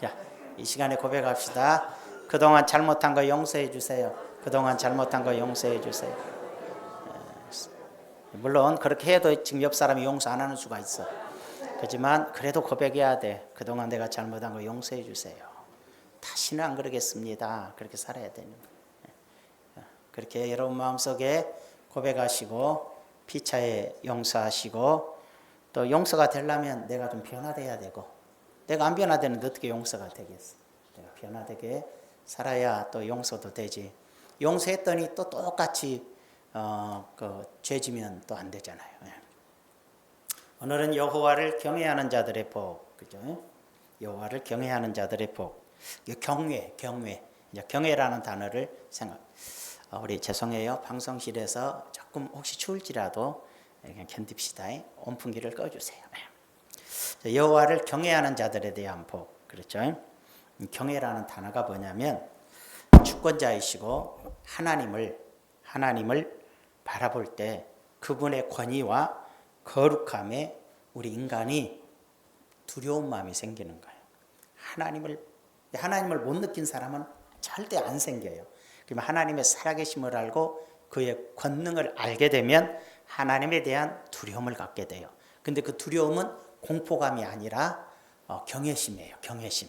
자, 이 시간에 고백합시다. 그동안 잘못한 거 용서해 주세요. 그동안 잘못한 거 용서해 주세요. 물론 그렇게 해도 지금 옆 사람이 용서 안 하는 수가 있어. 그렇지만 그래도 고백해야 돼. 그동안 내가 잘못한 거 용서해 주세요. 다시는 안 그러겠습니다. 그렇게 살아야 되는 거예요. 그렇게 여러분 마음속에 고백하시고 피차에 용서하시고, 또 용서가 되려면 내가 좀 변화돼야 되고, 내가 안 변화되는데 어떻게 용서가 되겠어? 내가 변화되게 살아야 또 용서도 되지. 용서했더니 또 똑같이 죄지면 또 안 되잖아요. 오늘은 여호와를 경외하는 자들의 복, 그죠? 여호와를 경외하는 자들의 복. 경외. 이제 경외라는 단어를 우리 죄송해요. 방송실에서 조금 혹시 추울지라도 그냥 견딥시다. 온풍기를 꺼주세요. 여호와를 경외하는 자들에 대한 복, 그렇죠? 경외라는 단어가 뭐냐면 주권자이시고 하나님을 바라볼 때 그분의 권위와 거룩함에 우리 인간이 두려운 마음이 생기는 거예요. 하나님을 못 느낀 사람은 절대 안 생겨요. 그러면 하나님의 살아계심을 알고 그의 권능을 알게 되면 하나님에 대한 두려움을 갖게 돼요. 근데 그 두려움은 공포감이 아니라 경외심이에요. 경외심.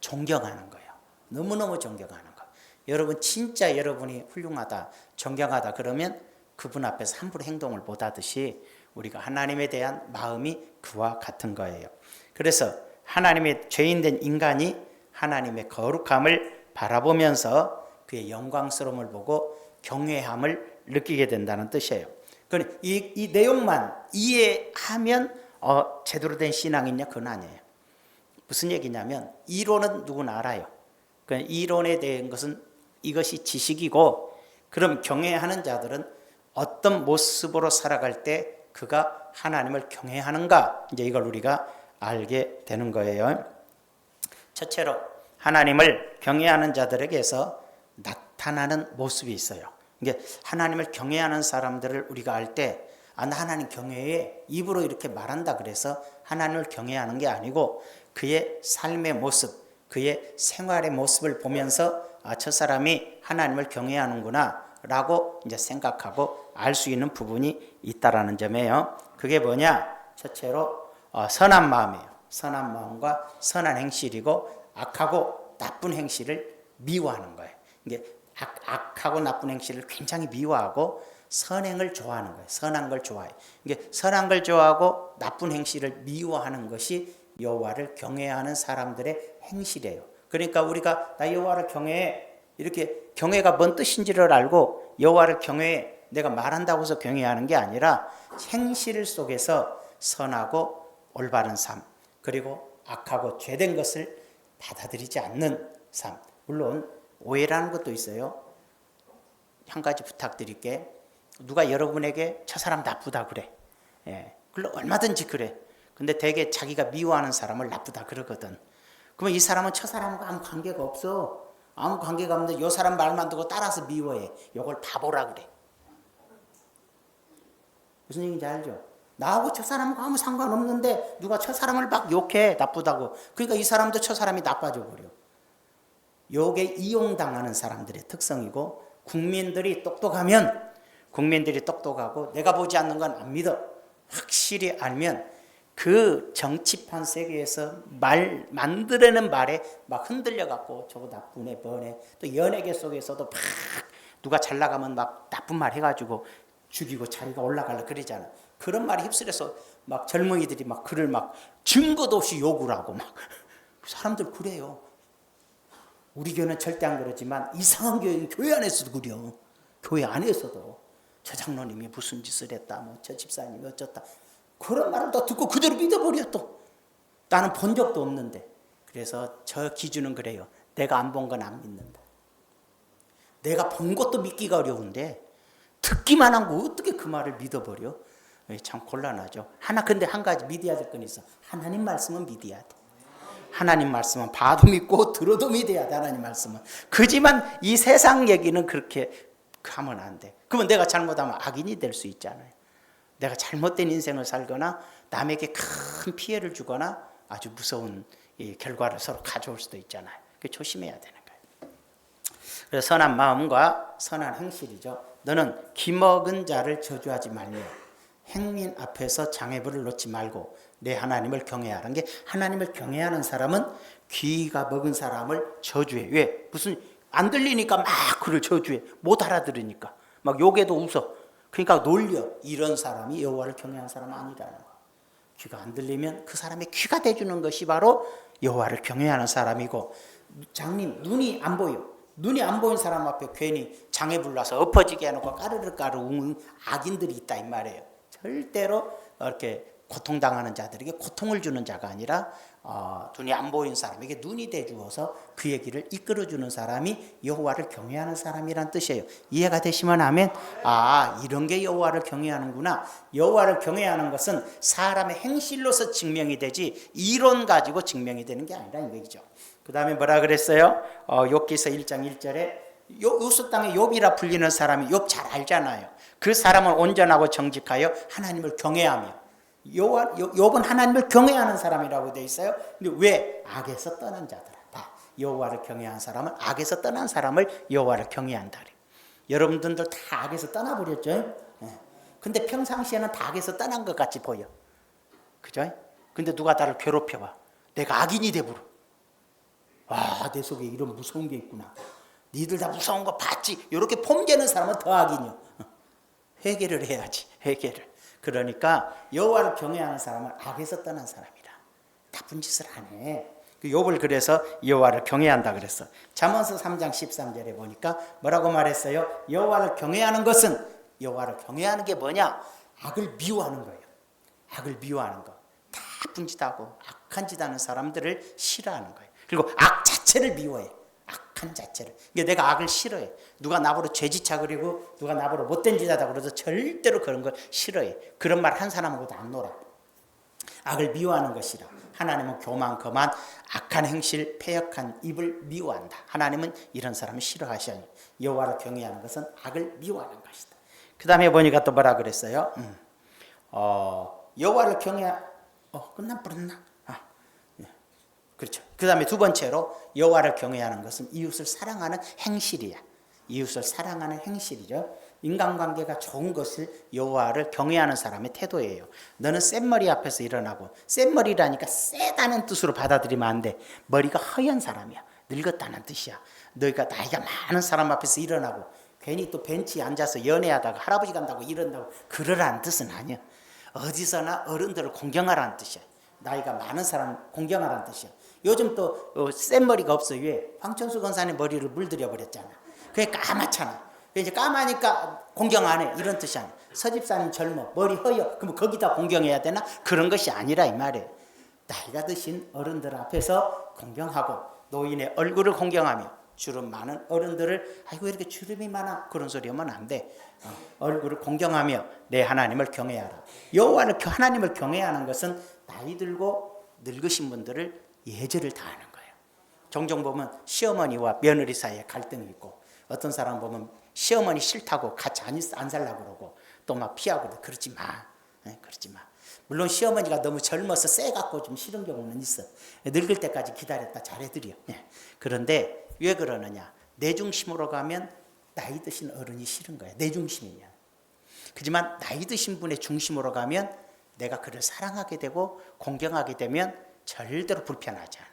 존경하는 거예요. 너무너무 존경하는 거예요. 여러분 진짜 여러분이 훌륭하다, 존경하다 그러면 그분 앞에서 함부로 행동을 못 하듯이 우리가 하나님에 대한 마음이 그와 같은 거예요. 그래서 하나님의 죄인된 인간이 하나님의 거룩함을 바라보면서 그의 영광스러움을 보고 경외함을 느끼게 된다는 뜻이에요. 이 내용만 이해하면 제대로 된 신앙이냐? 그건 아니에요. 무슨 얘기냐면 이론은 누구나 알아요. 이론에 대한 것은 이것이 지식이고, 그럼 경외하는 자들은 어떤 모습으로 살아갈 때 그가 하나님을 경외하는가, 이제 이걸 우리가 알게 되는 거예요. 첫째로 하나님을 경외하는 자들에게서 나타나는 모습이 있어요. 이게 하나님을 경외하는 사람들을 우리가 알 때, 나 하나님 경외해, 입으로 이렇게 말한다 그래서 하나님을 경외하는 게 아니고 그의 삶의 모습, 그의 생활의 모습을 보면서 저 사람이 하나님을 경외하는구나 라고 이제 생각하고 알 수 있는 부분이 있다라는 점이에요. 그게 뭐냐? 첫째로 선한 마음이에요. 선한 마음과 선한 행실이고, 악하고 나쁜 행실을 미워하는 거예요. 이게 악하고 나쁜 행실을 굉장히 미워하고 선행을 좋아하는 거예요. 선한 걸 좋아해요. 이게 선한 걸 좋아하고 나쁜 행실을 미워하는 것이 여호와를 경외하는 사람들의 행실이에요. 그러니까 우리가 나 여호와를 경외해, 이렇게 경외가 뭔 뜻인지를 알고 여호와를 경외해, 내가 말한다고 해서 경외하는 게 아니라 행실 속에서 선하고 올바른 삶, 그리고 악하고 죄된 것을 받아들이지 않는 삶. 물론 오해라는 것도 있어요. 한 가지 부탁드릴게. 누가 여러분에게 저 사람 나쁘다 그래. 물론 얼마든지 그래. 근데 되게 자기가 미워하는 사람을 나쁘다 그러거든. 그러면 이 사람은 저 사람과 아무 관계가 없어. 아무 관계가 없는데 이 사람 말만 듣고 따라서 미워해. 이걸 바보라 그래. 무슨 얘기인지 알죠? 나하고 저 사람과 아무 상관없는데 누가 저 사람을 막 욕해, 나쁘다고. 그러니까 이 사람도 저 사람이 나빠져 버려. 요게 이용당하는 사람들의 특성이고, 국민들이 똑똑하고 내가 보지 않는 건 안 믿어. 확실히 알면 그 정치판 세계에서 만들어내는 말에 막 흔들려갖고 저거 나쁘네 뭐네, 또 연예계 속에서도 막 누가 잘 나가면 막 나쁜 말 해가지고 죽이고 자리가 올라가려 그러잖아. 그런 말이 휩쓸려서 막 젊은이들이 막 그를 막 증거도 없이 욕을 하고 막 사람들 그래요. 우리 교회는 절대 안 그러지만 이상한 교회 안에서도 그래요. 교회 안에서도 저 장로님이 무슨 짓을 했다, 뭐 저 집사님이 어쩌다, 그런 말을 또 듣고 그대로 믿어버려. 또 나는 본 적도 없는데. 그래서 저 기준은 그래요. 내가 안 본 건 안 믿는다. 내가 본 것도 믿기가 어려운데 듣기만 한 거 어떻게 그 말을 믿어버려? 참 곤란하죠. 근데 한 가지 믿어야 될 건 있어. 하나님 말씀은 믿어야 돼. 하나님 말씀은 봐도 믿고 들어도 믿어야 돼. 하나님 말씀은. 그지만 이 세상 얘기는 그렇게 하면 안 돼. 그러면 내가 잘못하면 악인이 될 수 있잖아요. 내가 잘못된 인생을 살거나 남에게 큰 피해를 주거나 아주 무서운 이 결과를 서로 가져올 수도 있잖아요. 그 조심해야 되는 거예요. 그래서 선한 마음과 선한 행실이죠. 너는 기먹은 자를 저주하지 말며 행민 앞에서 장애물을 놓지 말고 내 하나님을 경외하라는 게, 하나님을 경외하는 사람은 귀가 먹은 사람을 저주해. 왜? 무슨 안 들리니까 막 그를 저주해. 못 알아들으니까 막 욕에도 웃어. 그러니까 놀려. 이런 사람이 여호와를 경외하는 사람은 아니라는 거. 귀가 안 들리면 그 사람의 귀가 돼주는 것이 바로 여호와를 경외하는 사람이고, 장님 눈이 안 보여. 눈이 안 보인 사람 앞에 괜히 장애 불러서 엎어지게 해놓고 까르르 우는 악인들이 있다 이 말이에요. 절대로 이렇게 고통당하는 자들에게 고통을 주는 자가 아니라 눈이 안 보인 사람에게 눈이 돼주어서 그의 길을 이끌어주는 사람이 여호와를 경외하는 사람이란 뜻이에요. 이해가 되시면 아멘. 이런 게 여호와를 경외하는구나. 여호와를 경외하는 것은 사람의 행실로서 증명이 되지 이론 가지고 증명이 되는 게 아니라 이 얘기죠. 그 다음에 뭐라 그랬어요? 욥기서 1장 1절에 요수 땅의 욥이라 불리는 사람이 욥 잘 알잖아요. 그 사람은 온전하고 정직하여 하나님을 경외하며, 욥은 하나님을 경외하는 사람이라고 되어 있어요. 근데 왜? 악에서 떠난 자들아. 다 여호와를 경외하는 사람은 악에서 떠난 사람을 여호와를 경외한다. 여러분들 다 악에서 떠나버렸죠. 근데 평상시에는 다 악에서 떠난 것 같이 보여. 그죠? 근데 누가 나를 괴롭혀봐. 내가 악인이 돼버려. 내 속에 이런 무서운 게 있구나. 니들 다 무서운 거 봤지? 이렇게 폼되는 사람은 더 악인이요. 회개를 해야지. 회개를. 그러니까 여호와를 경외하는 사람은 악에서 떠난 사람이라. 나쁜 짓을 안 해. 욥을 그래서 여호와를 경외한다 그랬어. 잠언서 3장 13절에 보니까 뭐라고 말했어요? 여호와를 경외하는 것은, 여호와를 경외하는 게 뭐냐? 악을 미워하는 거예요. 악을 미워하는 거. 나쁜 짓 하고 악한 짓 하는 사람들을 싫어하는 거예요. 그리고 악 자체를 미워해. 악한 자체를. 그러니까 내가 악을 싫어해. 누가 나보고 죄짓자 그리고 누가 나보고 못된 짓 하다 그래서 절대로 그런 걸 싫어해. 그런 말 한 사람하고도 안 놀아. 악을 미워하는 것이라. 하나님은 교만, 거만, 악한 행실, 패역한 입을 미워한다. 하나님은 이런 사람을 싫어하시니 여호와를 경외하는 것은 악을 미워하는 것이다. 그 다음에 보니까 또 뭐라 그랬어요? 여호와를 끝나버렸나? 그렇죠. 그 다음에 두 번째로 여호와를 경외하는 것은 이웃을 사랑하는 행실이야. 이웃을 사랑하는 행실이죠. 인간관계가 좋은 것을 여호와를 경외하는 사람의 태도예요. 너는 센 머리 앞에서 일어나고, 센 머리라니까 세다는 뜻으로 받아들이면 안 돼. 머리가 허연 사람이야. 늙었다는 뜻이야. 너희가 나이가 많은 사람 앞에서 일어나고 괜히 또 벤치에 앉아서 연애하다가 할아버지 간다고 이런다고 그러라는 뜻은 아니야. 어디서나 어른들을 공경하라는 뜻이야. 나이가 많은 사람 공경하라는 뜻이야. 요즘 또 센 머리가 없어. 왜? 황천수 권사님 머리를 물들여 버렸잖아. 그게 까맣잖아. 이제 까마니까 공경 안 해. 이런 뜻이 아니야. 서집사님 젊어. 머리 허여. 그럼 거기다 공경해야 되나? 그런 것이 아니라 이 말이에요. 나이가 드신 어른들 앞에서 공경하고 노인의 얼굴을 공경하며, 주름 많은 어른들을 아이고 이렇게 주름이 많아 그런 소리 하면 안 돼. 얼굴을 공경하며 내 하나님을 경외하라. 여호와를 하나님을 경외하는 것은 나이 들고 늙으신 분들을 예절을 다하는 거예요. 종종 보면 시어머니와 며느리 사이에 갈등이 있고, 어떤 사람 보면 시어머니 싫다고 같이 안 살려고 그러고 또 막 피하고. 그러지 마. 그러지 마. 물론 시어머니가 너무 젊어서 세갖고 좀 싫은 경우는 있어. 늙을 때까지 기다렸다 잘해드려. 그런데 왜 그러느냐? 내 중심으로 가면 나이 드신 어른이 싫은 거야. 내 중심이면. 그렇지만 나이 드신 분의 중심으로 가면 내가 그를 사랑하게 되고 공경하게 되면 절대로 불편하지 않아.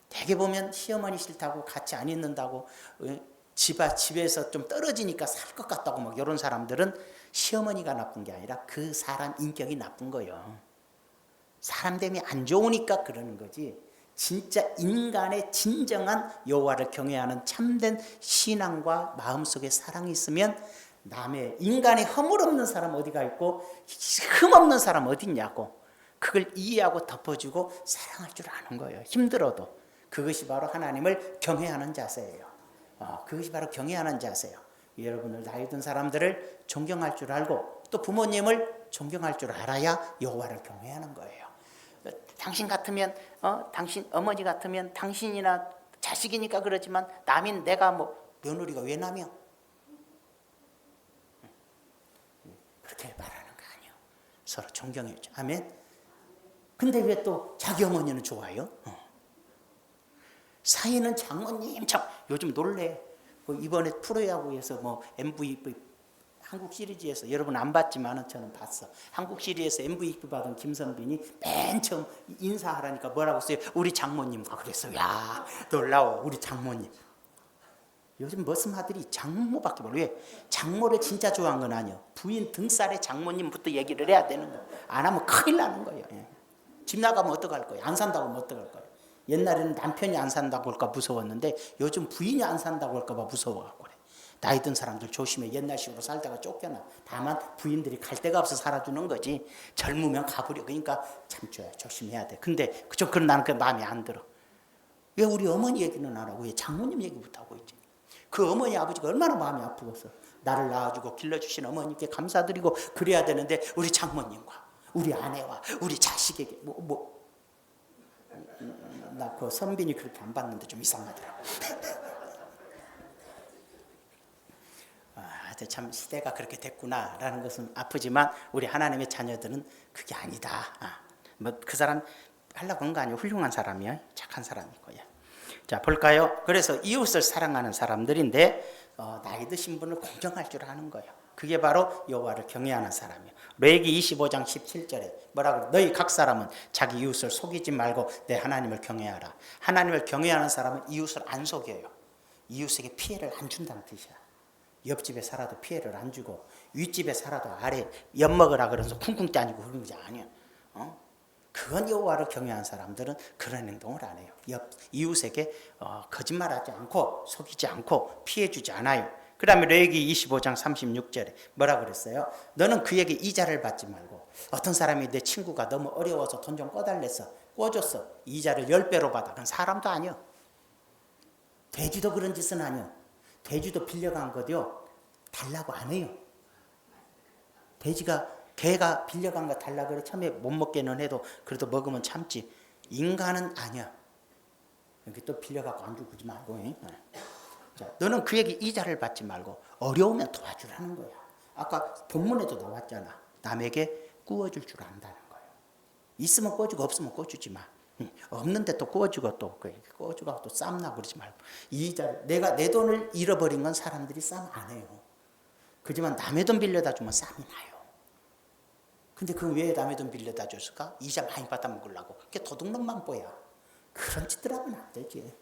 대개 보면 시어머니 싫다고 같이 안 있는다고, 집에서 좀 떨어지니까 살 것 같다고 막 이런 사람들은 시어머니가 나쁜 게 아니라 그 사람 인격이 나쁜 거예요. 사람됨이 안 좋으니까 그러는 거지. 진짜 인간의 진정한 여호와를 경외하는 참된 신앙과 마음속에 사랑이 있으면 남의 인간의 허물 없는 사람 어디가 있고 흠 없는 사람 어디 있냐고, 그걸 이해하고 덮어주고 사랑할 줄 아는 거예요. 힘들어도. 그것이 바로 하나님을 경외하는 자세예요. 그것이 바로 경외하는 자세예요. 여러분들 나이 든 사람들을 존경할 줄 알고 또 부모님을 존경할 줄 알아야 여호와를 경외하는 거예요. 당신 같으면 당신 어머니 같으면 당신이나 자식이니까 그렇지만 남인 내가 며느리가 왜 남이야? 그렇게 말하는 거 아니에요. 서로 존경해줘. 아멘. 근데 왜 또 자기 어머니는 좋아요? 사위는 장모님 참 요즘 놀래. 이번에 프로야구에서 뭐 MVP 한국 시리즈에서 여러분 안 봤지만은 저는 봤어. 한국 시리즈에서 MVP 받은 김선빈이 맨 처음 인사하라니까 뭐라고 써요? 우리 장모님과 그랬어. 야 놀라워 우리 장모님. 요즘 머슴아들이 장모밖에 몰라. 왜? 장모를 진짜 좋아한 건 아니야. 부인 등살에 장모님부터 얘기를 해야 되는 거. 안 하면 큰일 나는 거예요. 집 나가면 어떡할 거예요? 안 산다고 하면 어떡할 거예요? 옛날에는 남편이 안 산다고 할까 무서웠는데 요즘 부인이 안 산다고 할까 봐 무서워갖고 그래. 나이 든 사람들 조심해. 옛날식으로 살다가 쫓겨나. 다만 부인들이 갈 데가 없어 살아주는 거지. 젊으면 가버려. 그러니까 참 조심해야 돼. 근데 그런 나는 그 마음에 안 들어. 왜 우리 어머니 얘기는 안 하고 왜 장모님 얘기부터 하고 있지? 그 어머니 아버지가 얼마나 마음이 아프겠어. 나를 낳아주고 길러주신 어머니께 감사드리고 그래야 되는데 우리 장모님과 우리 아내와 우리 자식에게 나 그 선빈이 그렇게 안 봤는데 좀 이상하더라고. 참 시대가 그렇게 됐구나라는 것은 아프지만 우리 하나님의 자녀들은 그게 아니다. 뭐 그 사람 하려고 한 거 아니에요. 훌륭한 사람이야. 착한 사람이고요. 자 볼까요? 그래서 이웃을 사랑하는 사람들인데 나이 드신 분을 공경할 줄 아는 거예요. 그게 바로 여호와를 경외하는 사람이에요. 레위기 25장 17절에 뭐라 그래? 너희 각 사람은 자기 이웃을 속이지 말고 내 하나님을 경외하라. 하나님을 경외하는 사람은 이웃을 안 속여요. 이웃에게 피해를 안 준다는 뜻이야. 옆집에 살아도 피해를 안 주고 윗집에 살아도 아래 엿먹으라 그러면서 쿵쿵 따지고 그런 게 아니야. 그건 여호와를 경외하는 사람들은 그런 행동을 안 해요. 이웃에게 거짓말하지 않고 속이지 않고 피해주지 않아요. 그 다음에 레위기 25장 36절에 뭐라 그랬어요? 너는 그에게 이자를 받지 말고 어떤 사람이 내 친구가 너무 어려워서 돈 좀 꿔달랬어. 꿔줬어. 이자를 10배로 받아. 그건 사람도 아니야. 돼지도 그런 짓은 아니야. 돼지도 빌려간 거요. 달라고 안 해요. 개가 빌려간 거 달라 그래. 처음에 못 먹게는 해도 그래도 먹으면 참지. 인간은 아니야. 여기 또 빌려갖고 안 주고 그러지 말고. 자, 너는 그에게 이자를 받지 말고 어려우면 도와주라는 거야. 아까 본문에도 나왔잖아. 남에게 구워줄 줄 안다는 거예요. 있으면 구워주고 없으면 구워주지 마. 없는데 또 구워주고 또 구워주고 또 쌈나 그러지 말고. 이자를 내가 내 돈을 잃어버린 건 사람들이 쌈 안 해요. 그지만 남의 돈 빌려다 주면 쌈이 나요. 근데 그 왜 남의 돈 빌려다 줬을까? 이자 많이 받아 먹으려고. 그게 도둑놈만 보야. 그런 짓들 하면 안 되지.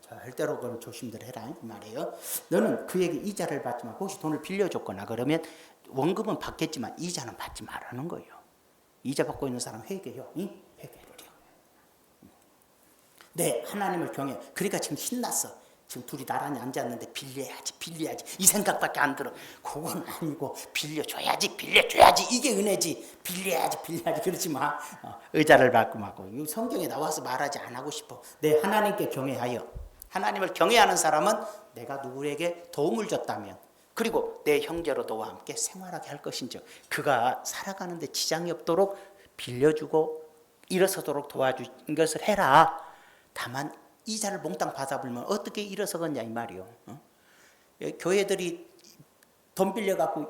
절대로 그건 조심들 해라 이 말이에요. 너는 그에게 이자를 받지 마. 혹시 돈을 빌려줬거나 그러면 원금은 받겠지만 이자는 받지 말라는 거예요. 이자 받고 있는 사람 회개해요. 회개를 해요. 네, 하나님을 경외. 그러니까 지금 신났어. 지금 둘이 나란히 앉았는데 빌려야지 이 생각밖에 안 들어. 그건 아니고 빌려줘야지 이게 은혜지. 빌려야지 그러지 마. 의자를 받고 말고. 성경에 나와서 말하지 안 하고 싶어. 내 하나님께 경외하여. 하나님을 경외하는 사람은 내가 누구에게 도움을 줬다면 그리고 내 형제로 너와 함께 생활하게 할 것인즉 그가 살아가는데 지장이 없도록 빌려주고 일어서도록 도와준 것을 해라. 다만 이자를 몽땅 받아불면 어떻게 일어서겠냐 이 말이요. 교회들이 돈 빌려갖고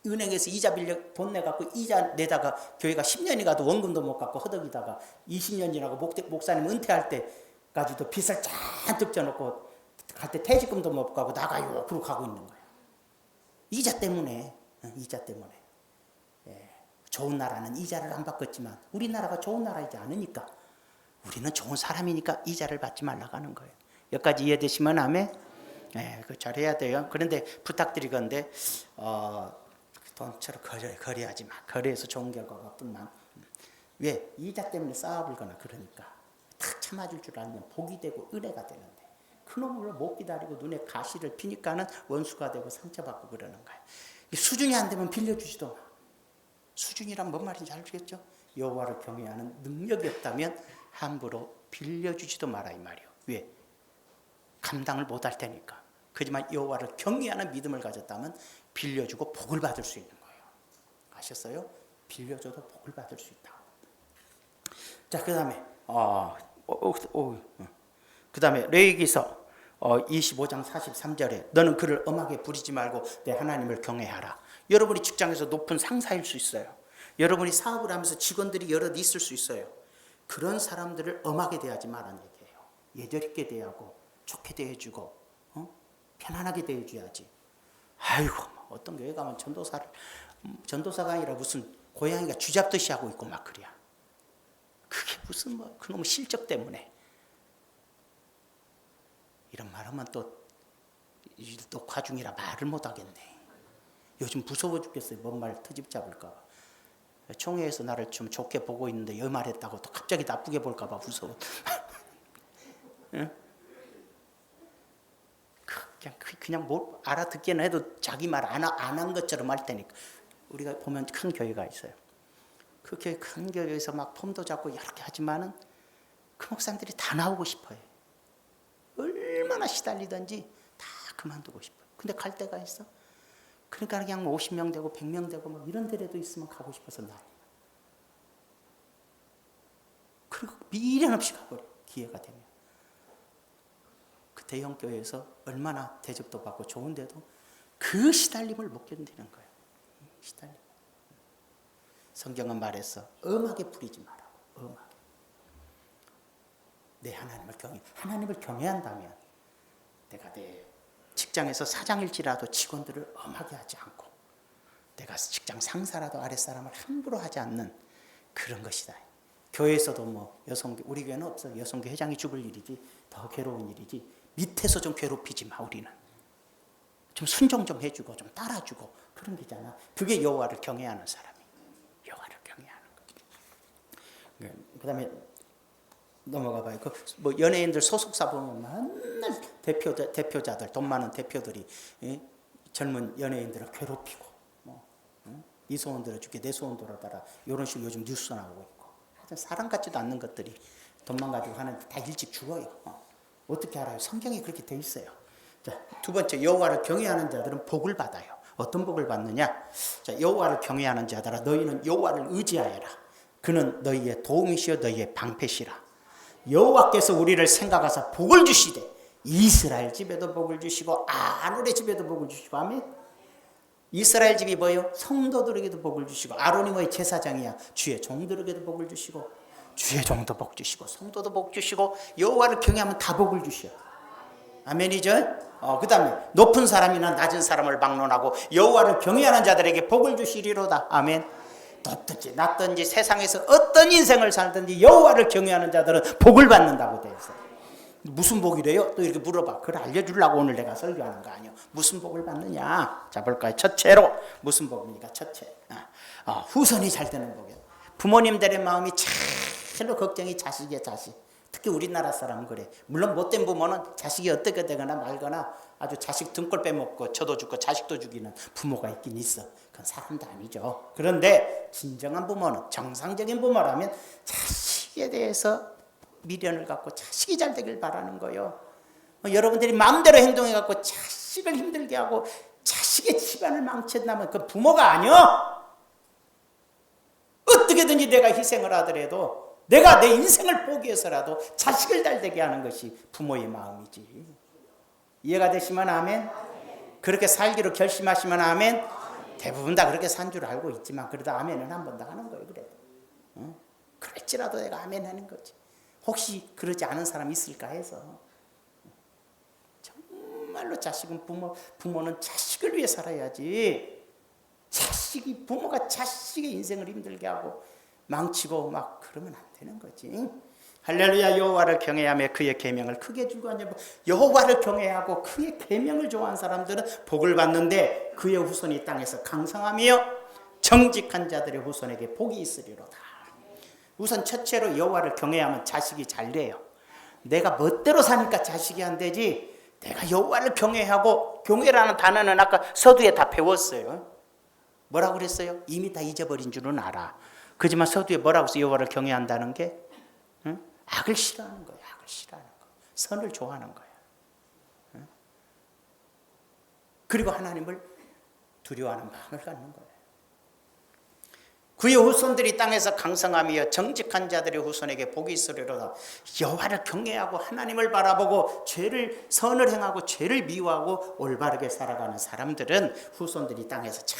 은행에서 이자 빌려 돈 내갖고 이자 내다가 교회가 10년이 가도 원금도 못 갚고 허덕이다가 20년 지나고 목사님 은퇴할 때까지도 빚을 잔뜩 져놓고 갈 때 퇴직금도 못 가고 나가요. 그러고 가고 있는 거예요. 이자 때문에. 좋은 나라는 이자를 안 받겠지만 우리나라가 좋은 나라이지 않으니까 우리는 좋은 사람이니까 이자를 받지 말라고 하는 거예요. 여기까지 이해되시면 아멘? 그 잘해야 돼요. 그런데 부탁드리건데 돈처럼 거래하지 마. 거래해서 좋은 결과가 뿐만. 왜? 이자 때문에 싸워불거나 그러니까 탁 참아줄 줄 알면 복이 되고 은혜가 되는데 그놈을 못 기다리고 눈에 가시를 피니까는 원수가 되고 상처받고 그러는 거예요. 수준이 안 되면 빌려주지도 마. 수준이란 뭔 말인지 알겠죠? 여호와를 경외하는 능력이 없다면 함부로 빌려주지도 마라 이 말이요. 왜? 감당을 못할 테니까. 그렇지만 여호와를 경외하는 믿음을 가졌다면 빌려주고 복을 받을 수 있는 거예요. 아셨어요? 빌려줘도 복을 받을 수 있다. 자, 그다음에 그다음에 레위기서 25장 43절에 너는 그를 엄하게 부리지 말고 내 하나님을 경외하라. 여러분이 직장에서 높은 상사일 수 있어요. 여러분이 사업을 하면서 직원들이 여럿 있을 수 있어요. 그런 사람들을 엄하게 대하지 말라는 얘기예요. 예절 있게 대하고 좋게 대해주고 편안하게 대해줘야지. 아이고 어떤 교회 가면 전도사가 아니라 무슨 고양이가 쥐잡듯이 하고 있고 막 그래야. 그게 무슨 뭐 그놈의 실적 때문에. 이런 말하면 또 녹화 중이라 말을 못 하겠네. 요즘 무서워 죽겠어요. 뭔 말 트집 잡을까 봐. 총회에서 나를 좀 좋게 보고 있는데 이 말했다고 또 갑자기 나쁘게 볼까 봐 무서워. 응? 그냥 뭐 알아듣기는 해도 자기 말 안 한 것처럼 할 테니까. 우리가 보면 큰 교회가 있어요. 그 교회 큰 교회에서 막 폼도 잡고 이렇게 하지만은 그 목사님들이 다 나오고 싶어요. 얼마나 시달리든지 다 그만두고 싶어요. 근데 갈 데가 있어? 그러니까 그냥 50명 되고 100명 되고 막 이런 데라도 있으면 가고 싶어서 나. 그리고 미련 없이 가버려. 기회가 되면. 그 대형 교회에서 얼마나 대접도 받고 좋은데도 그 시달림을 못 견디는 거예요. 시달림. 성경은 말했어. 엄하게 부리지 말라고. 엄하게. 내 하나님을 경외한다면 내가 내 직장에서 사장일지라도 직원들을 엄하게 하지 않고 내가 직장 상사라도 아랫사람을 함부로 하지 않는 그런 것이다. 교회에서도 뭐 여성교, 우리 교회는 없어. 여성교 회장이 죽을 일이지 더 괴로운 일이지. 밑에서 좀 괴롭히지 마. 우리는 좀 순종 좀 해주고 좀 따라주고 그런 게잖아. 그게 여호와를 경외하는 사람이. 여호와를 경외하는 거. 그다음에 넘어가 봐요. 뭐 연예인들 소속사 보면 맨날 대표자들 돈 많은 대표들이 젊은 연예인들을 괴롭히고 뭐 이 소원 들어줄게 내 소원 들어달라 이런 식으로 요즘 뉴스 나오고 있고 사람 같지도 않는 것들이 돈만 가지고 하는데 다 일찍 죽어요. 어떻게 알아요? 성경이 그렇게 돼 있어요. 자, 두 번째 여호와를 경외하는 자들은 복을 받아요. 어떤 복을 받느냐? 자, 여호와를 경외하는 자들아 너희는 여호와를 의지하여라. 그는 너희의 도움이시여 너희의 방패시라. 여호와께서 우리를 생각하사 복을 주시되 이스라엘 집에도 복을 주시고 아론의 집에도 복을 주시고 아멘. 이스라엘 집이 뭐예요? 성도들에게도 복을 주시고 아론이 뭐예요? 제사장이야. 주의 종들에게도 복을 주시고 주의 종도 복 주시고 성도도 복 주시고 여호와를 경외하면 다 복을 주셔. 아멘이죠? 그 다음에 높은 사람이나 낮은 사람을 막론하고 여호와를 경외하는 자들에게 복을 주시리로다. 아멘. 높든지 낮든지 세상에서 어떤 인생을 살든지 여호와를 경외하는 자들은 복을 받는다고 되어 있어요. 무슨 복이래요? 또 이렇게 물어봐. 그걸 알려주려고 오늘 내가 설교하는 거 아니에요. 무슨 복을 받느냐? 자 볼까요? 첫째로 무슨 복입니까? 첫째 후손이 잘 되는 복이에요. 부모님들의 마음이 제일로 걱정이 자식이에요. 자식. 특히 우리나라 사람은 그래. 물론 못된 부모는 자식이 어떻게 되거나 말거나 아주 자식 등골 빼먹고 저도 죽고 자식도 죽이는 부모가 있긴 있어. 그건 사람도 아니죠. 그런데 진정한 부모는 정상적인 부모라면 자식에 대해서 미련을 갖고 자식이 잘 되길 바라는 거예요. 여러분들이 마음대로 행동해갖고 자식을 힘들게 하고 자식의 집안을 망친다면 그 부모가 아니야. 어떻게든지 내가 희생을 하더라도 내가 내 인생을 포기해서라도 자식을 잘 되게 하는 것이 부모의 마음이지. 이해가 되시면 아멘. 그렇게 살기로 결심하시면 아멘. 대부분 다 그렇게 산 줄 알고 있지만 그래도 아멘은 한 번 더 하는 거예요. 그래도 그럴지라도 내가 아멘 하는 거지. 혹시 그러지 않은 사람 있을까 해서. 정말로 자식은 부모는 자식을 위해 살아야지. 부모가 자식의 인생을 힘들게 하고 망치고 막 그러면 안 되는 거지. 할렐루야. 여호와를 경외하며 그의 계명을 크게 주고하냐. 여호와를 경외하고 그의 계명을 좋아하는 사람들은 복을 받는데 그의 후손이 땅에서 강성하며 정직한 자들의 후손에게 복이 있으리로다. 우선 첫째로 여호와를 경외하면 자식이 잘 돼요. 내가 멋대로 사니까 자식이 안 되지. 내가 여호와를 경외하고, 경외라는 단어는 아까 서두에 다 배웠어요. 뭐라고 그랬어요? 이미 다 잊어버린 줄은 알아. 그렇지만 서두에 뭐라고 해서 여호와를 경외한다는 게 악을 싫어하는 거예요. 악을 싫어하는 거. 선을 좋아하는 거예요. 그리고 하나님을 두려워하는 마음을 갖는 거예요. 그의 후손들이 땅에서 강성하며 정직한 자들의 후손에게 복이 있으리로다. 여호와를 경외하고 하나님을 바라보고 선을 행하고 죄를 미워하고 올바르게 살아가는 사람들은 후손들이 땅에서 잘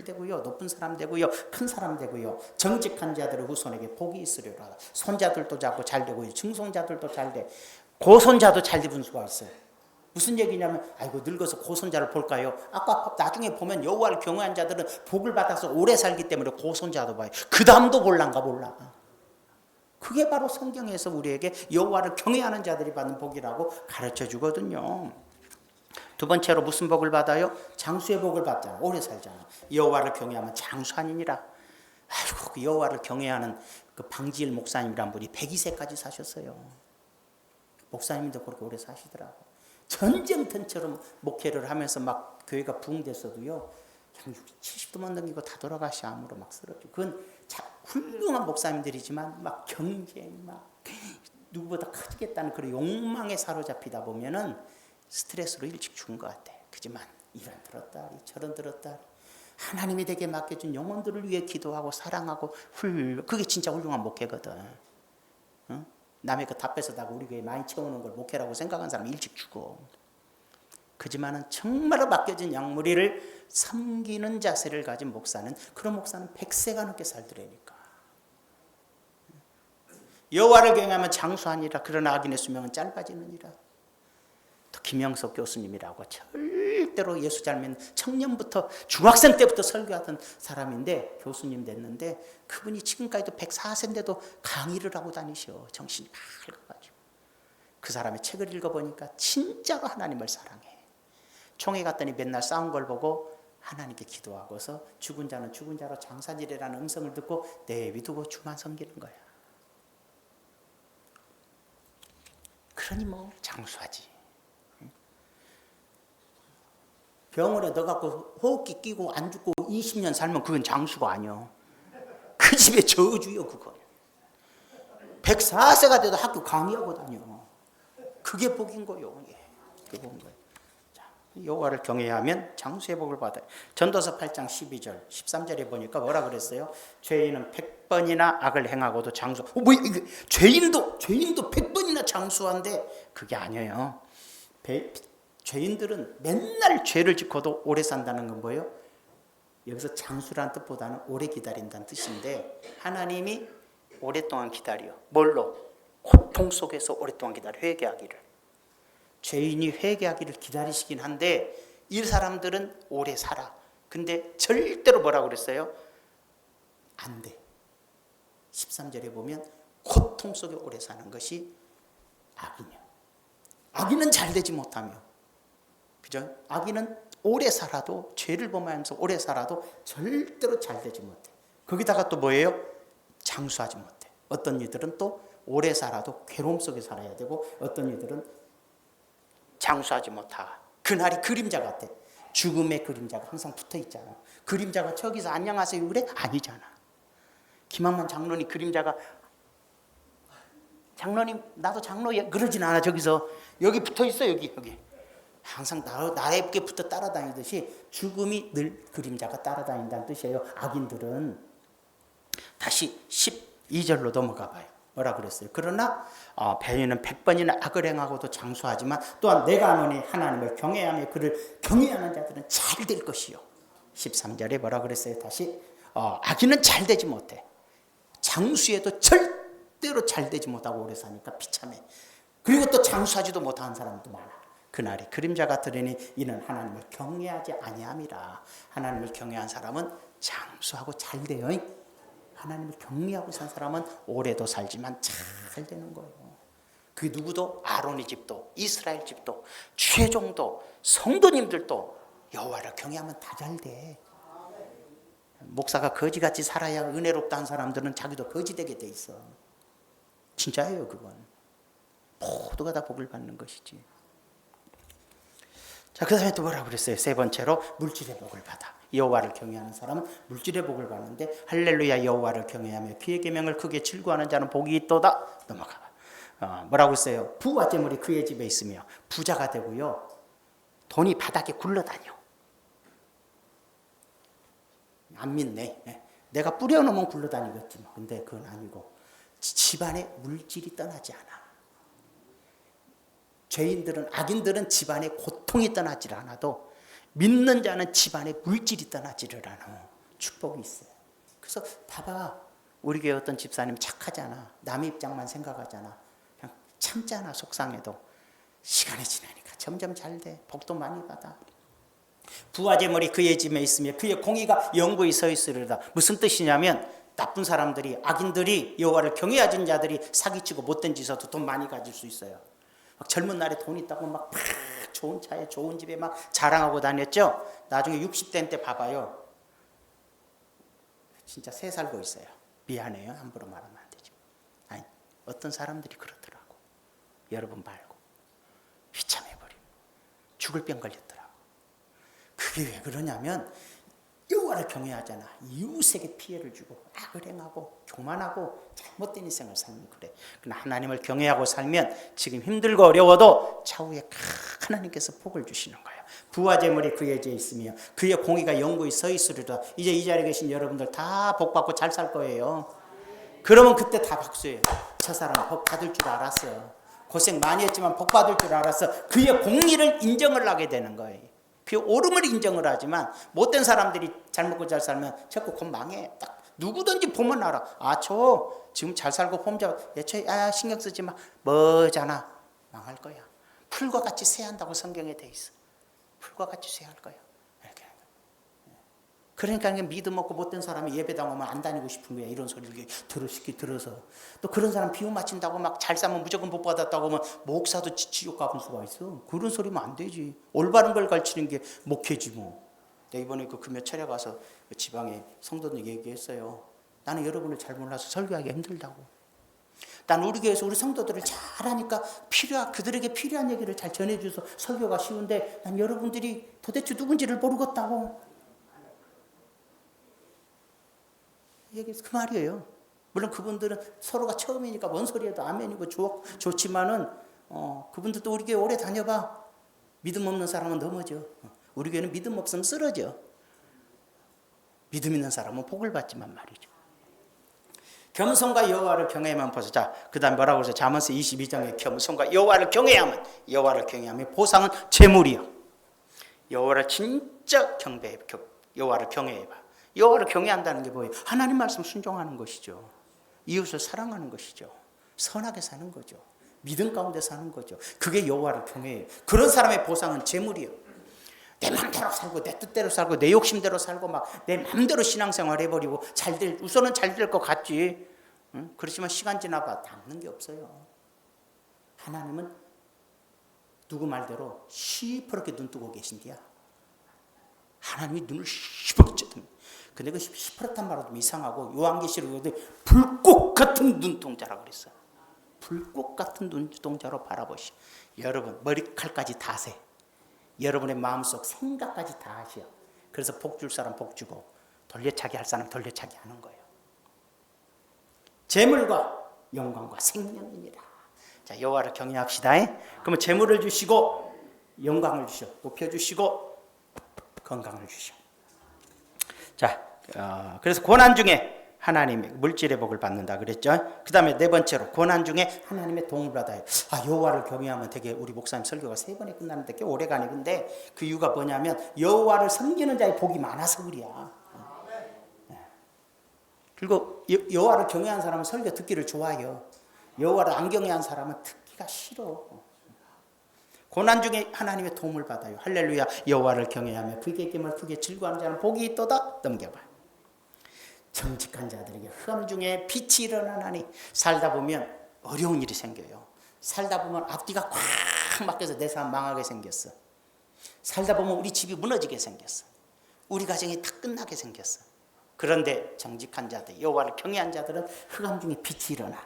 되고요, 높은 사람 되고요, 큰 사람 되고요, 정직한 자들의 후손에게 복이 있으리로다. 손자들도 자고 잘 되고요, 증손자들도 잘 돼, 고손자도 잘 되는 수가 있어요. 무슨 얘기냐면, 아이고 늙어서 고손자를 볼까요? 아까 나중에 보면 여호와를 경외한 자들은 복을 받아서 오래 살기 때문에 고손자도 봐요. 그 다음도 볼란가 몰라. 그게 바로 성경에서 우리에게 여호와를 경외하는 자들이 받는 복이라고 가르쳐 주거든요. 두 번째로 무슨 복을 받아요? 장수의 복을 받잖아. 오래 살잖아. 여호와를 경외하면 장수 아니니라. 아이고 그 여호와를 경외하는 그 방지일 목사님이란 분이 102세까지 사셨어요. 목사님도 그렇게 오래 사시더라고. 전쟁터처럼 목회를 하면서 막 교회가 부흥됐어도요, 그냥 70도만 넘기고 다 돌아가시 암으로 막 쓰러지고. 그건 훌륭한 목사님들이지만 막 경쟁, 막 누구보다 커지겠다는 그런 욕망에 사로잡히다 보면은 스트레스로 일찍 죽은 것 같아. 그지만 이런 들었다리 저런 들었다리 하나님이 되게 맡겨준 영혼들을 위해 기도하고 사랑하고 그게 진짜 훌륭한 목회거든. 응? 남의 거 다 뺏어다가 우리 교회에 많이 채우는 걸 목회라고 생각하는 사람이 일찍 죽어. 그지만은 정말로 맡겨진 양무리를 섬기는 자세를 가진 목사는, 그런 목사는 100세가 넘게 살더라니까. 여호와를 경외하면 장수하니라. 그러나 악인의 수명은 짧아지느니라. 또 김영석 교수님이라고 절대로 예수 잘 믿는, 청년부터 중학생 때부터 설교하던 사람인데 교수님 됐는데, 그분이 지금까지도 104세인데도 강의를 하고 다니셔. 정신이 밝아가지고. 그 사람의 책을 읽어보니까 진짜로 하나님을 사랑해. 총회 갔더니 맨날 싸운 걸 보고 하나님께 기도하고서 죽은 자는 죽은 자로 장사지례라는 음성을 듣고 내비두고 주만 섬기는 거야. 그러니 뭐 장수하지. 병원에 넣어갖고 호흡기 끼고 안 죽고 20년 살면 그건 장수가 아니야. 그 집의 저주요 그건. 104세가 돼도 학교 강의하고 다녀. 그게 복인 거요. 예, 그게 복인 거예요. 자, 여호와를 경외하면 장수의 복을 받아요. 전도서 8장 12절 13절에 보니까 뭐라 그랬어요? 죄인은 100번이나 악을 행하고도 장수. 뭐 이게 죄인도 100번이나 장수한데 그게 아니에요. 죄인들은 맨날 죄를 짓고도 오래 산다는 건 뭐예요? 여기서 장수란 뜻보다는 오래 기다린다는 뜻인데, 하나님이 오랫동안 기다려. 뭘로? 고통 속에서 오랫동안 기다려. 회개하기를. 죄인이 회개하기를 기다리시긴 한데 이 사람들은 오래 살아. 근데 절대로 뭐라고 그랬어요? 안 돼. 13절에 보면 고통 속에 오래 사는 것이 악이냐. 악인은 잘 되지 못하며, 그죠? 악인은 오래 살아도, 죄를 범하면서 오래 살아도 절대로 잘 되지 못해. 거기다가 또 뭐예요? 장수하지 못해. 어떤 이들은 또 오래 살아도 괴로움 속에 살아야 되고, 어떤 이들은 장수하지 못하고 그날이 그림자 같아. 죽음의 그림자가 항상 붙어 있잖아. 그림자가 저기서 안녕하세요 그래? 아니잖아. 김한만 장로님 그림자가, 장로님 나도 장로야 그러진 않아. 저기서 여기 붙어 있어. 여기 항상 나에게 붙어 따라다니듯이 죽음이 늘 그림자가 따라다닌다는 뜻이에요. 악인들은. 다시 12절로 넘어가 봐요. 뭐라 그랬어요? 그러나 죄인은 100번이나 악을 행하고도 장수하지만 또한 내가 아노니 하나님을 경외하며 그를 경외하는 자들은 잘 될 것이요. 13절에 뭐라 그랬어요? 다시 악인은 잘 되지 못해. 장수에도 절대로 잘 되지 못하고 오래 사니까 비참해. 그리고 또 장수하지도 못하는 사람도 많아. 그날이 그림자 같으리니 이는 하나님을 경외하지 아니함이라. 하나님을 경외한 사람은 장수하고 잘 돼요. 하나님을 경외하고 산 사람은 오래도 살지만 잘 되는 거예요. 그 누구도, 아론의 집도, 이스라엘 집도, 최종도, 성도님들도 여호와를 경외하면 다 잘 돼. 목사가 거지같이 살아야 은혜롭다는 사람들은 자기도 거지 되게 돼 있어. 진짜예요 그건. 모두가 다 복을 받는 것이지. 자, 그 다음에 또 뭐라고 그랬어요? 세 번째로 물질의 복을 받아. 여호와를 경외하는 사람은 물질의 복을 받는데, 할렐루야 여호와를 경외하며 그의 계명을 크게 즐거워하는 자는 복이 있도다. 넘어가 봐. 뭐라고 했어요? 부와 재물이 그의 집에 있으며 부자가 되고요, 돈이 바닥에 굴러다녀. 안 믿네. 내가 뿌려놓으면 굴러다니겠지. 근데 그건 아니고 집안에 물질이 떠나지 않아. 죄인들은, 악인들은 집안에 고통이 떠나질 않아도 믿는 자는 집안에 물질이 떠나지를 않아. 축복이 있어요. 그래서 봐봐, 우리 교회 어떤 집사님 착하잖아. 남의 입장만 생각하잖아. 그냥 참잖아. 속상해도 시간이 지나니까 점점 잘 돼. 복도 많이 받아. 부와 재물이 그의 집에 있으며 그의 공의가 영구히 서 있으리로다. 무슨 뜻이냐면 나쁜 사람들이, 악인들이, 여호와를 경외하는 자들이 사기치고 못된 짓에도 돈 많이 가질 수 있어요. 막 젊은 날에 돈 있다고 막 좋은 차에 좋은 집에 막 자랑하고 다녔죠. 나중에 60대 때 봐봐요. 진짜 새 살고 있어요. 미안해요. 함부로 말하면 안 되지. 아니, 어떤 사람들이 그렇더라고. 여러분 말고 비참해버리고 죽을 병 걸렸더라고. 그게 왜 그러냐면 여호와를 경외하잖아. 이웃에게 피해를 주고 악을 행하고 교만하고 잘못된 인생을 살면 그래. 그러나 하나님을 경외하고 살면 지금 힘들고 어려워도 차후에 하나님께서 복을 주시는 거예요. 부와 재물이 그의 집에 있으며 그의 공의가 영구히 서 있으리라. 이제 이 자리에 계신 여러분들 다 복 받고 잘 살 거예요. 그러면 그때 다 박수예요. 저 사람 복 받을 줄 알았어. 고생 많이 했지만 복 받을 줄 알았어. 그의 공의를 인정을 하게 되는 거예요. 그의 옳음을 인정을 하지만 못된 사람들이 잘 먹고 잘 살면 자꾸 곧 망해. 딱 누구든지 보면 알아. 아, 저 지금 잘 살고 폼자 애초에 신경 쓰지 마. 뭐잖아. 망할 거야. 풀과 같이 쇠한다고 성경에 돼 있어. 풀과 같이 쇠할 거야. 이렇게. 그러니까 믿음 없고 못된 사람이 예배당 오면 안 다니고 싶은 거야. 이런 소리를 들어서. 또 그런 사람 비유 맞힌다고 막 잘 살면 무조건 복 받았다고 하면 목사도 지옥 가볼 수가 있어. 그런 소리면 안 되지. 올바른 걸 가르치는 게 목회지 뭐. 내가 이번에 그 금요철에 가서 그 지방에 성도들 얘기했어요. 나는 여러분을 잘 몰라서 설교하기 힘들다고. 난 우리 교회에서 우리 성도들을 잘하니까 그들에게 필요한 얘기를 잘 전해줘서 설교가 쉬운데 난 여러분들이 도대체 누군지를 모르겠다고. 얘기해서 그 말이에요. 물론 그분들은 서로가 처음이니까 뭔 소리해도 아멘이고 좋지만은 그분들도 우리 교회 오래 다녀봐. 믿음 없는 사람은 넘어져. 우리 교회는 믿음 없으면 쓰러져. 믿음 있는 사람은 복을 받지만 말이죠. 겸손과 여호와를 경외하면 보세요. 자, 그다음 뭐라고 그러죠? 잠언서 22장에 겸손과 여호와를 경외하면 보상은 재물이요. 여호와를 진짜 경배해. 여호와를 경외해봐. 여호와를 경외한다는 게 뭐예요? 하나님 말씀 순종하는 것이죠. 이웃을 사랑하는 것이죠. 선하게 사는 거죠. 믿음 가운데 사는 거죠. 그게 여호와를 경외해요. 그런 사람의 보상은 재물이요. 내 마음대로 살고 내 뜻대로 살고 내 욕심대로 살고 막 내 마음대로 신앙생활 해버리고 우선은 잘 될 것 같지. 응? 그렇지만 시간 지나봐 남는 게 없어요. 하나님은 누구 말대로 시퍼렇게 눈 뜨고 계신디야. 하나님이 눈을 시퍼렇게 뜹니다. 근데 그 시퍼렇단 말은 좀 이상하고 요한계시록에 불꽃 같은 눈동자라고 그랬어. 불꽃 같은 눈동자로 바라보시. 여러분 머리칼까지 다 세. 여러분의 마음속 생각까지 다 하시오. 그래서 복 줄 사람 복 주고 돌려차기 할 사람 돌려차기 하는 거예요. 재물과 영광과 생명이니라. 자, 여호와를 경외합시다. 그러면 재물을 주시고 영광을 주시오. 높여주시고 건강을 주시오. 자, 그래서 고난 중에 하나님의 물질의 복을 받는다 그랬죠. 그 다음에 네 번째로 고난 중에 하나님의 도움을 받아요. 여호와를 경외하면 되게 우리 목사님 설교가 3번에 끝나는데 꽤 오래 가네. 근데 그 이유가 뭐냐면 여호와를 섬기는 자의 복이 많아서 그래야. 그리고 여호와를 경외한 사람은 설교 듣기를 좋아해요. 여호와를 안 경외한 사람은 듣기가 싫어. 고난 중에 하나님의 도움을 받아요. 할렐루야. 여호와를 경외하며 그의 계명을 크게 즐거워하는 자는 복이 있도다. 넘겨봐요. 정직한 자들에게 흑암 중에 빛이 일어나나니. 살다 보면 어려운 일이 생겨요. 살다 보면 앞뒤가 꽉 막혀서 내 삶 망하게 생겼어. 살다 보면 우리 집이 무너지게 생겼어. 우리 가정이 다 끝나게 생겼어. 그런데 정직한 자들, 여호와를 경외한 자들은 흑암 중에 빛이 일어나.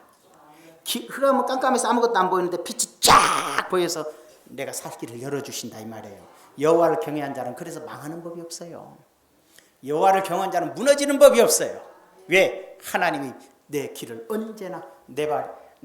흑암은 깜깜해서 아무것도 안 보이는데 빛이 쫙 보여서 내가 살 길을 열어주신다 이 말이에요. 여호와를 경외한 자는 그래서 망하는 법이 없어요. 여호와를 경외한 자는 무너지는 법이 없어요. 왜? 하나님이 내 길을 언제나 내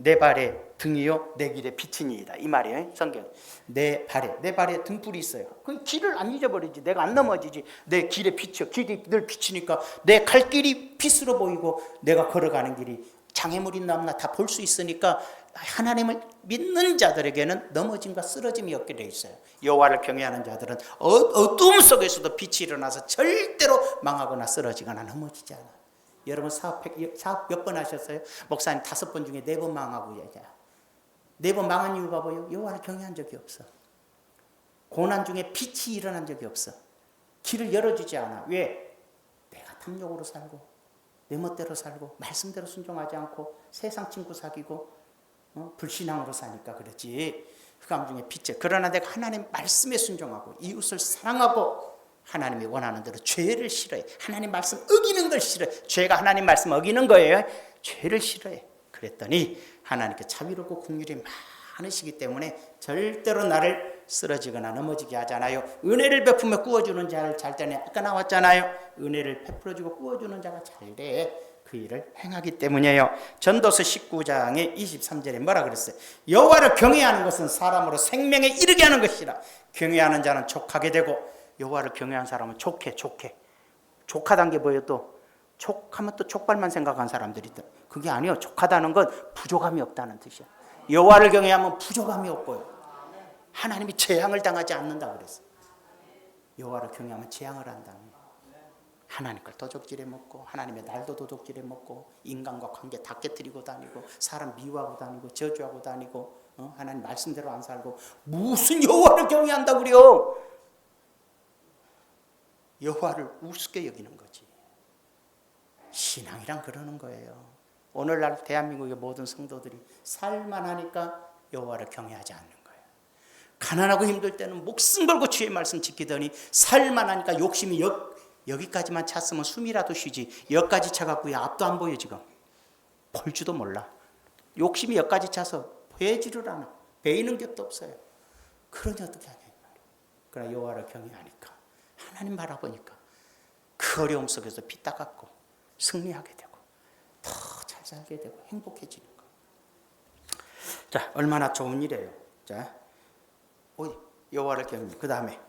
내 발의 등이요 내 길의 빛이니이다. 이 말이에요. 성경. 내 발에 등불이 있어요. 그 길을 안 잊어버리지. 내가 안 넘어지지. 내 길의 빛이요. 길이 늘 비치니까 내 갈 길이 빛으로 보이고 내가 걸어가는 길이 장애물이 남나 다 볼 수 있으니까 하나님을 믿는 자들에게는 넘어짐과 쓰러짐이 없게 되어 있어요. 여호와를 경외하는 자들은 어두움 속에서도 빛이 일어나서 절대로 망하거나 쓰러지거나 넘어지지 않아. 여러분 사업 몇 번 하셨어요? 목사님 5번 중에 4번 망하고 얘기야. 4번 망한 이유가 뭐예요? 여호와를 경외한 적이 없어. 고난 중에 빛이 일어난 적이 없어. 길을 열어주지 않아. 왜? 내가 탐욕으로 살고 내 멋대로 살고 말씀대로 순종하지 않고 세상 친구 사귀고 불신앙으로 사니까 그렇지. 흑암 중에 빛에. 그러나 내가 하나님 말씀에 순종하고 이웃을 사랑하고 하나님이 원하는 대로 죄를 싫어해. 하나님 말씀 어기는 걸 싫어해. 죄가 하나님 말씀 어기는 거예요. 죄를 싫어해. 그랬더니 하나님께 자비롭고 긍휼이 많으시기 때문에 절대로 나를 쓰러지거나 넘어지게 하잖아요. 은혜를 베풀며 구워주는 자를 잘 때는 아까 나왔잖아요. 은혜를 베풀어주고 구워주는 자가 잘 돼. 그 일을 행하기 때문이에요. 전도서 19장의 23절에 뭐라 그랬어요? 여호와를 경외하는 것은 사람으로 생명에 이르게 하는 것이라. 경외하는 자는 족하게 되고 여호와를 경외한 사람은 족해. 족하다는 게 뭐예요? 또 족하면 또 족발만 생각한 사람들이 있다. 그게 아니에요. 족하다는 건 부족함이 없다는 뜻이야. 여호와를 경외하면 부족함이 없고요. 하나님이 재앙을 당하지 않는다 그랬어요. 여호와를 경외하면 재앙을 한다는 거예요. 하나님 걸 도둑질해 먹고 하나님의 날도 도둑질해 먹고 인간과 관계 다 깨뜨리고 다니고 사람 미워하고 다니고 저주하고 다니고 하나님 말씀대로 안 살고 무슨 여호와를 경외한다고 그래요? 여호와를 우습게 여기는 거지. 신앙이란 그러는 거예요. 오늘날 대한민국의 모든 성도들이 살만 하니까 여호와를 경외하지 않는 거예요. 가난하고 힘들 때는 목숨 걸고 주의 말씀 지키더니 살만 하니까 욕심이 여기까지만 찼으면 숨이라도 쉬지 여기까지 차갖고 앞도 안 보여. 지금 볼 줄도 몰라. 욕심이 여기까지 차서 보이지를 않아. 베이는 격도 없어요. 그러니 어떻게 하냐 이 말이에요. 그러나 여호와를 경외하니까 하나님 바라보니까 그 어려움 속에서 피 닦았고 승리하게 되고 더 잘 살게 되고 행복해지는 거. 자, 얼마나 좋은 일이에요. 자, 여호와를 경외. 그 다음에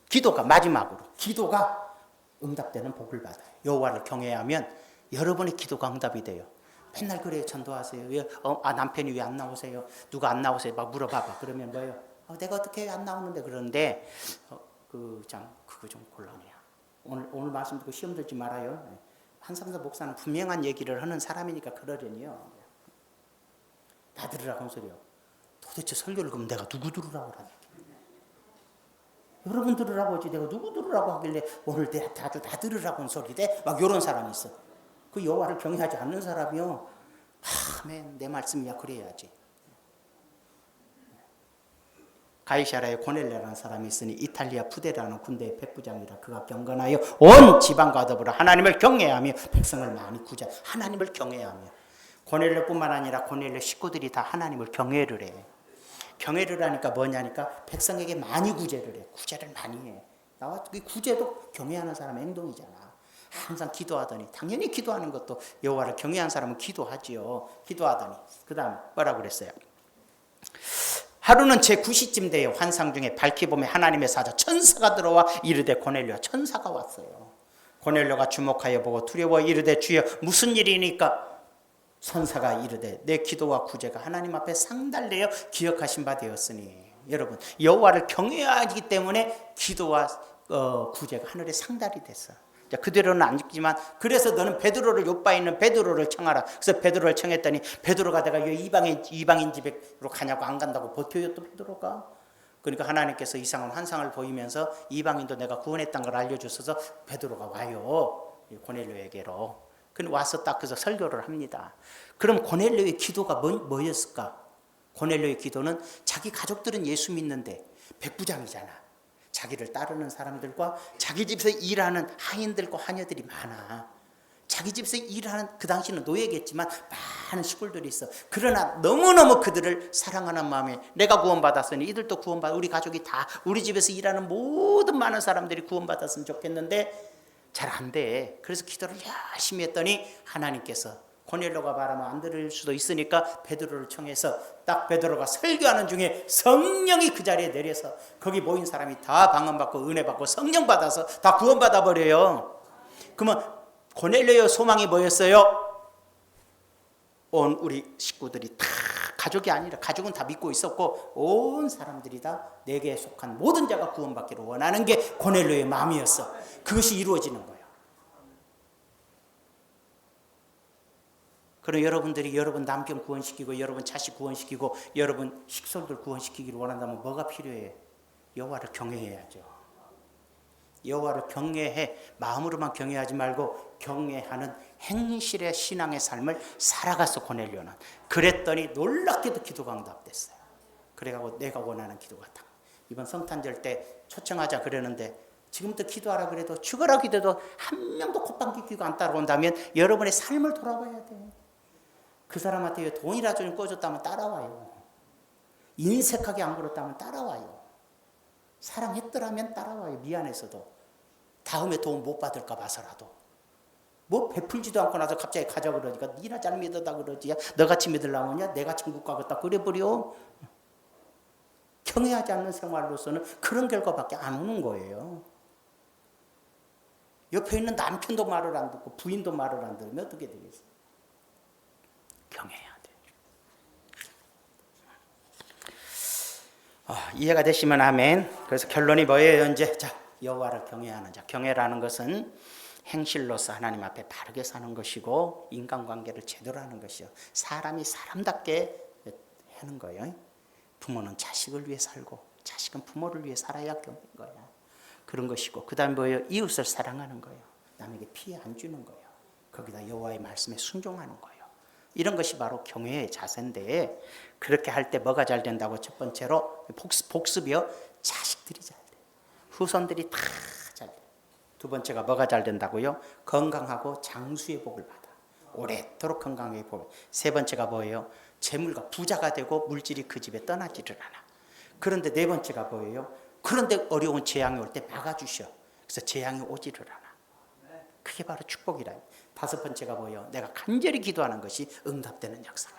기도가 마지막으로 기도가 응답되는 복을 받아요. 여호와를 경외하면 여러분의 기도가 응답이 돼요. 맨날 그래요. 전도하세요. 왜 남편이 왜 안 나오세요? 누가 안 나오세요? 막 물어봐봐. 그러면 뭐예요? 내가 어떻게 안 나오는데 그러는데 그거 좀 곤란해요. 오늘 말씀 듣고 시험 들지 말아요. 한삼사 목사는 분명한 얘기를 하는 사람이니까 그러려니요. 다 들으라고 한 소리요. 도대체 설교를 그럼 내가 누구 들으라고 하냐? 여러분 들으라고 하지 내가 누구 들으라고 하길래 오늘 다 들으라고 한 소리대? 막 이런 사람이 있어. 그 여호와를 경외하지 않는 사람이요. 아멘 내 말씀이야 그래야지. 가이사라에 고넬료라는 사람이 있으니 이탈리아 푸데라는 군대의 백부장이라 그가 경건하여 온 지방과 더불어 하나님을 경외하며 백성을 많이 구제. 하나님을 경외하며 고넬료뿐만 아니라 고넬료 식구들이 다 하나님을 경외를 해. 경외를 하니까 뭐냐니까 백성에게 많이 구제를 해. 구제를 많이 해. 나와 그 구제도 경외하는 사람의 행동이잖아. 항상 기도하더니 당연히 기도하는 것도 여호와를 경외한 사람은 기도하지요. 기도하더니 그 다음 뭐라고 그랬어요? 하루는 제9시쯤 되어 환상 중에 밝히 보매 하나님의 사자 천사가 들어와 이르되 고넬료야. 천사가 왔어요. 고넬료가 주목하여 보고 두려워 이르되 주여 무슨 일이니까? 천사가 이르되 내 기도와 구제가 하나님 앞에 상달되어 기억하신 바 되었으니. 여러분 여호와를 경외하기 때문에 기도와 구제가 하늘에 상달이 됐어. 자, 그대로는 안 읽지만 그래서 너는 베드로를 요바에 있는 베드로를 청하라. 그래서 베드로를 청했더니 베드로가 내가 이방인 집으로 가냐고 안 간다고 버텨요. 또 베드로가. 그러니까 하나님께서 이상한 환상을 보이면서 이방인도 내가 구원했다는 걸 알려주셔서 베드로가 와요. 고넬료에게로. 근데 와서 딱 그래서 설교를 합니다. 그럼 고넬료의 기도가 뭐였을까? 고넬료의 기도는 자기 가족들은 예수 믿는데 백부장이잖아. 자기를 따르는 사람들과 자기 집에서 일하는 하인들과 하녀들이 많아. 자기 집에서 일하는 그 당시는 노예겠지만 많은 시골들이 있어. 그러나 너무너무 그들을 사랑하는 마음에 내가 구원받았으니 이들도 구원받아. 우리 가족이 다 우리 집에서 일하는 모든 많은 사람들이 구원받았으면 좋겠는데 잘 안 돼. 그래서 기도를 열심히 했더니 하나님께서 고넬료가 말하면 안 들을 수도 있으니까 베드로를 청해서 딱 베드로가 설교하는 중에 성령이 그 자리에 내려서 거기 모인 사람이 다 방언받고 은혜받고 성령 받아서 다 구원받아 버려요. 그러면 고넬료의 소망이 뭐였어요? 온 우리 식구들이 다 가족이 아니라 가족은 다 믿고 있었고 온 사람들이 다 내게 속한 모든 자가 구원받기를 원하는 게 고넬료의 마음이었어. 그것이 이루어지는 거예요. 그럼 여러분들이 여러분 남편 구원시키고 여러분 자식 구원시키고 여러분 식솔들 구원시키기를 원한다면 뭐가 필요해? 여호와를 경외해야죠. 여호와를 경외해. 마음으로만 경외하지 말고 경외하는 행실의 신앙의 삶을 살아가서 고넬료는. 그랬더니 놀랍게도 기도가 응답됐어요. 그래가지고 내가 원하는 기도가 다. 이번 성탄절 때 초청하자 그러는데 지금부터 기도하라 그래도 죽어라 기도도 한 명도 콧방귀 뀌고 안 따라온다면 여러분의 삶을 돌아봐야 돼. 그 사람한테 돈이라도 좀 꿔줬다면 따라와요. 인색하게 안 굴었다면 따라와요. 사랑했더라면 따라와요. 미안해서도. 다음에 돈 못 받을까 봐서라도. 뭐 베풀지도 않고 나서 갑자기 가자 그러니까 니나 잘 믿어다 그러지. 너같이 믿으려면 내가 천국 가겠다 그래버려. 경외하지 않는 생활로서는 그런 결과밖에 안 오는 거예요. 옆에 있는 남편도 말을 안 듣고 부인도 말을 안 들으면 어떻게 되겠어요? 경외해야 돼. 이해가 되시면 아멘. 그래서 결론이 뭐예요? 이제 자, 여호와를 경외하는 자. 경외라는 것은 행실로서 하나님 앞에 바르게 사는 것이고 인간관계를 제대로 하는 것이요. 사람이 사람답게 하는 거예요. 부모는 자식을 위해 살고 자식은 부모를 위해 살아야 경외인 거야. 그런 것이고 그 다음에 뭐예요? 이웃을 사랑하는 거예요. 남에게 피해 안 주는 거예요. 거기다 여호와의 말씀에 순종하는 거예요. 이런 것이 바로 경외의 자세인데 그렇게 할 때 뭐가 잘 된다고? 첫 번째로 복습이요. 자식들이 잘 돼. 후손들이 다 잘 돼. 두 번째가 뭐가 잘 된다고요? 건강하고 장수의 복을 받아. 오래도록 건강의 복. 세 번째가 뭐예요? 재물과 부자가 되고 물질이 그 집에 떠나지를 않아. 그런데 네 번째가 뭐예요? 그런데 어려운 재앙이 올 때 막아주셔. 그래서 재앙이 오지를 않아. 그게 바로 축복이라. 다섯 번째가 뭐예요? 내가 간절히 기도하는 것이 응답되는 역사가.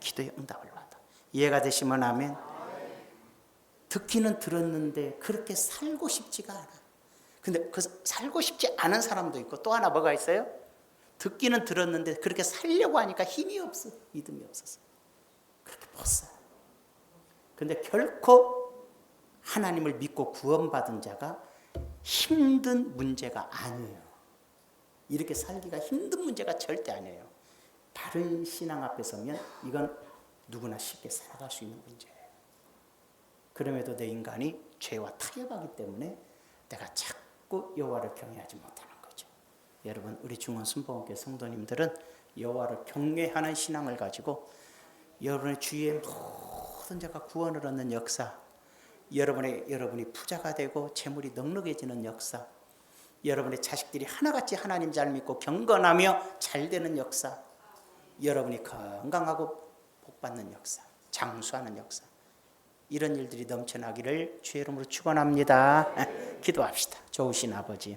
기도의 응답을 받아. 이해가 되시면 아멘. 듣기는 들었는데 그렇게 살고 싶지가 않아. 근데 그 살고 싶지 않은 사람도 있고 또 하나 뭐가 있어요? 듣기는 들었는데 그렇게 살려고 하니까 힘이 없어. 믿음이 없어서. 그렇게 못 살. 근데 결코 하나님을 믿고 구원받은 자가 힘든 문제가 아니에요. 이렇게 살기가 힘든 문제가 절대 아니에요. 바른 신앙 앞에 서면 이건 누구나 쉽게 살아갈 수 있는 문제예요. 그럼에도 내 인간이 죄와 타협하기 때문에 내가 자꾸 여호와를 경외하지 못하는 거죠. 여러분 우리 중원 순복음교회 성도님들은 여호와를 경외하는 신앙을 가지고 여러분의 주위의 모든 자가 구원을 얻는 역사, 여러분이 부자가 되고 재물이 넉넉해지는 역사, 여러분의 자식들이 하나같이 하나님 잘 믿고 경건하며 잘 되는 역사, 여러분이 건강하고 복받는 역사, 장수하는 역사, 이런 일들이 넘쳐나기를 주의 이름으로 축원합니다. 기도합시다. 좋으신 아버지,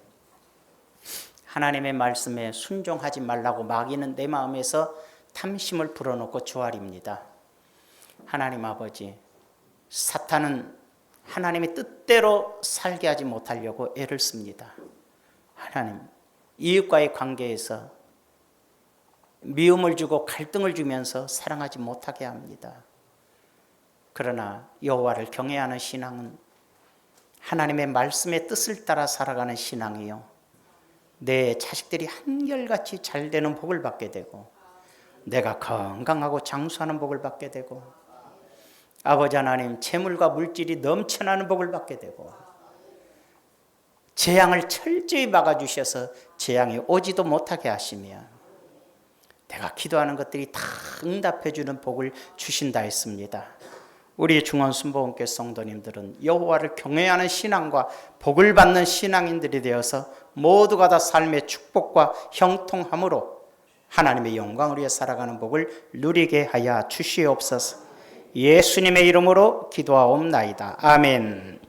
하나님의 말씀에 순종하지 말라고 마귀는 내 마음에서 탐심을 불어넣고 조아립니다. 하나님 아버지, 사탄은 하나님의 뜻대로 살게 하지 못하려고 애를 씁니다. 하나님, 이웃과의 관계에서 미움을 주고 갈등을 주면서 사랑하지 못하게 합니다. 그러나 여호와를 경외하는 신앙은 하나님의 말씀의 뜻을 따라 살아가는 신앙이요, 내 자식들이 한결같이 잘 되는 복을 받게 되고 내가 건강하고 장수하는 복을 받게 되고 아버지 하나님, 재물과 물질이 넘쳐나는 복을 받게 되고 재앙을 철저히 막아주셔서 재앙이 오지도 못하게 하시며 내가 기도하는 것들이 다 응답해주는 복을 주신다 했습니다. 우리 중원 순복음교회 성도님들은 여호와를 경외하는 신앙과 복을 받는 신앙인들이 되어서 모두가 다 삶의 축복과 형통함으로 하나님의 영광을 위해 살아가는 복을 누리게 하여 주시옵소서. 예수님의 이름으로 기도하옵나이다. 아멘.